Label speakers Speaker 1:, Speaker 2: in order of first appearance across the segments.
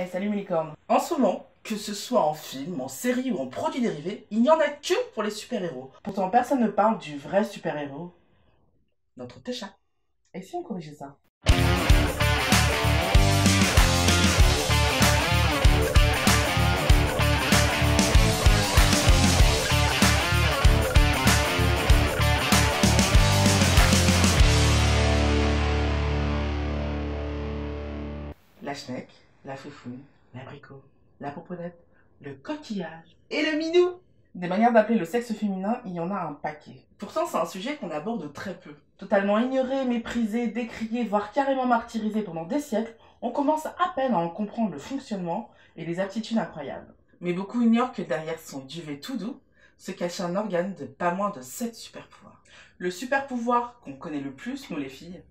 Speaker 1: Eh salut mes licornes. En ce moment, que ce soit en film, en série ou en produit dérivé, il n'y en a que pour les super-héros. Pourtant personne ne parle du vrai super-héros, notre Técha. Et si on corrigeait ça? La schneck, la foufoune, l'abricot, la poponette, le coquillage et le minou. Des manières d'appeler le sexe féminin, il y en a un paquet. Pourtant, c'est un sujet qu'on aborde très peu. Totalement ignoré, méprisé, décrié, voire carrément martyrisé pendant des siècles, on commence à peine à en comprendre le fonctionnement et les aptitudes incroyables. Mais beaucoup ignorent que derrière son duvet tout doux se cache un organe de pas moins de 7 super-pouvoirs. Le super-pouvoir qu'on connaît le plus, nous les filles,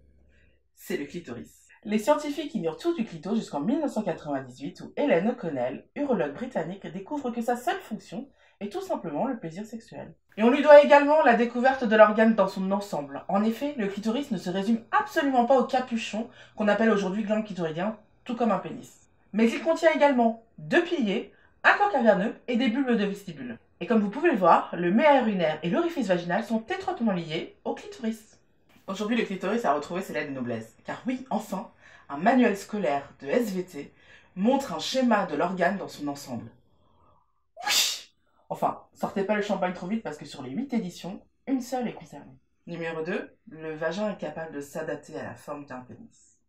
Speaker 1: c'est le clitoris. Les scientifiques ignorent tout du clito jusqu'en 1998 où Helen O'Connell, urologue britannique, découvre que sa seule fonction est tout simplement le plaisir sexuel. Et on lui doit également la découverte de l'organe dans son ensemble. En effet, le clitoris ne se résume absolument pas au capuchon qu'on appelle aujourd'hui glande clitoridien, tout comme un pénis. Mais il contient également 2 piliers, un corps caverneux et des bulbes de vestibule. Et comme vous pouvez le voir, le méa urinaire et l'orifice vaginal sont étroitement liés au clitoris. Aujourd'hui, le clitoris a retrouvé ses lettres de noblesse. Car oui, enfin, un manuel scolaire de SVT montre un schéma de l'organe dans son ensemble. Oui. Enfin, sortez pas le champagne trop vite parce que sur les 8 éditions, une seule est concernée. Numéro 2, le vagin est capable de s'adapter à la forme d'un pénis.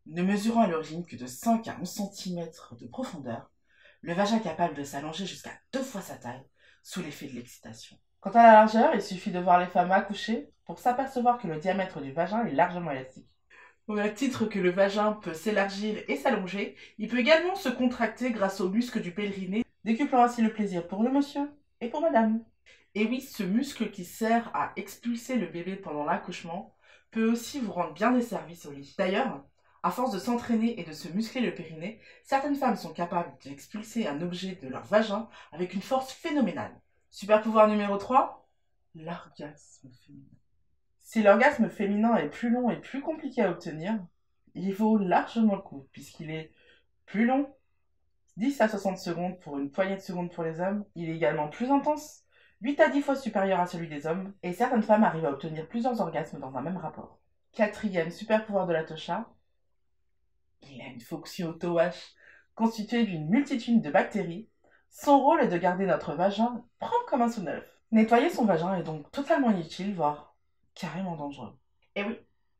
Speaker 1: Ne mesurant à l'origine que de 5 à 11 cm de profondeur, le vagin est capable de s'allonger jusqu'à 2 fois sa taille sous l'effet de l'excitation. Quant à la largeur, il suffit de voir les femmes accoucher pour s'apercevoir que le diamètre du vagin est largement élastique. Au même titre que le vagin peut s'élargir et s'allonger, il peut également se contracter grâce au muscle du périnée, décuplant ainsi le plaisir pour le monsieur et pour madame. Et oui, ce muscle qui sert à expulser le bébé pendant l'accouchement peut aussi vous rendre bien des services au lit. D'ailleurs, à force de s'entraîner et de se muscler le périnée, certaines femmes sont capables d'expulser un objet de leur vagin avec une force phénoménale. Super pouvoir numéro 3, l'orgasme féminin. Si l'orgasme féminin est plus long et plus compliqué à obtenir, il vaut largement le coup, puisqu'il est plus long, 10 à 60 secondes pour une poignée de secondes pour les hommes. Il est également plus intense, 8 à 10 fois supérieur à celui des hommes, et certaines femmes arrivent à obtenir plusieurs orgasmes dans un même rapport. Quatrième super pouvoir de la Tosha, il a une fonction auto-wash constituée d'une multitude de bactéries. Son rôle est de garder notre vagin propre comme un sous neuf. Nettoyer son vagin est donc totalement inutile, voire carrément dangereux. Et oui,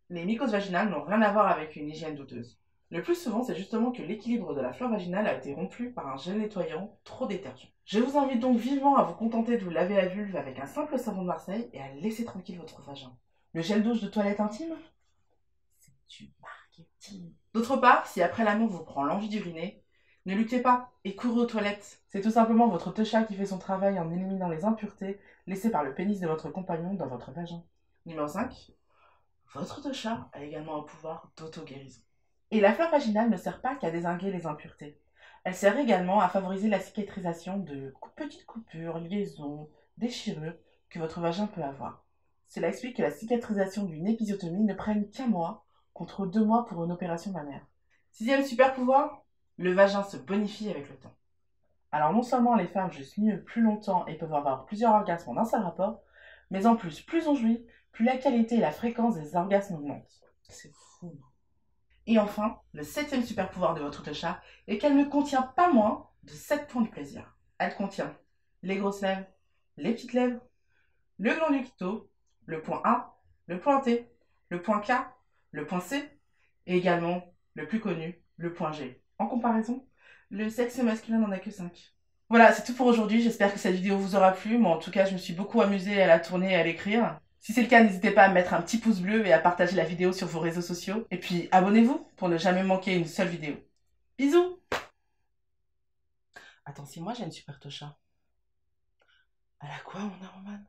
Speaker 1: les mycoses vaginales n'ont rien à voir avec une hygiène douteuse. Le plus souvent, c'est justement que l'équilibre de la flore vaginale a été rompu par un gel nettoyant trop détergent. Je vous invite donc vivement à vous contenter de vous laver la vulve avec un simple savon de Marseille et à laisser tranquille votre vagin. Le gel douche de toilette intime, c'est du marketing. D'autre part, si après l'amour vous prend l'envie d'uriner, ne luttez pas et courez aux toilettes. C'est tout simplement votre Tosha qui fait son travail en éliminant les impuretés laissées par le pénis de votre compagnon dans votre vagin. Numéro 5. Votre Tosha a également un pouvoir d'auto-guérison. Et la flore vaginale ne sert pas qu'à dézinguer les impuretés. Elle sert également à favoriser la cicatrisation de petites coupures, liaisons, déchirures que votre vagin peut avoir. Cela explique que la cicatrisation d'une épisiotomie ne prenne qu'un mois, contre 2 mois pour une opération mammaire. 6e super pouvoir, le vagin se bonifie avec le temps. Alors non seulement les femmes jouissent mieux plus longtemps et peuvent avoir plusieurs orgasmes en un seul rapport, mais en plus on jouit, plus la qualité et la fréquence des orgasmes augmentent. C'est fou. Et enfin, le 7e super pouvoir de votre Tosha est qu'elle ne contient pas moins de 7 points de plaisir. Elle contient les grosses lèvres, les petites lèvres, le gland du clito, le point A, le point T, le point K, le point C, et également le plus connu, le point G. En comparaison, le sexe masculin n'en a que 5. Voilà, c'est tout pour aujourd'hui. J'espère que cette vidéo vous aura plu. Moi, en tout cas, je me suis beaucoup amusée à la tourner et à l'écrire. Si c'est le cas, n'hésitez pas à mettre un petit pouce bleu et à partager la vidéo sur vos réseaux sociaux. Et puis, abonnez-vous pour ne jamais manquer une seule vidéo. Bisous! Attends, si moi j'ai une super Tosha, elle a quoi, mon Aroman?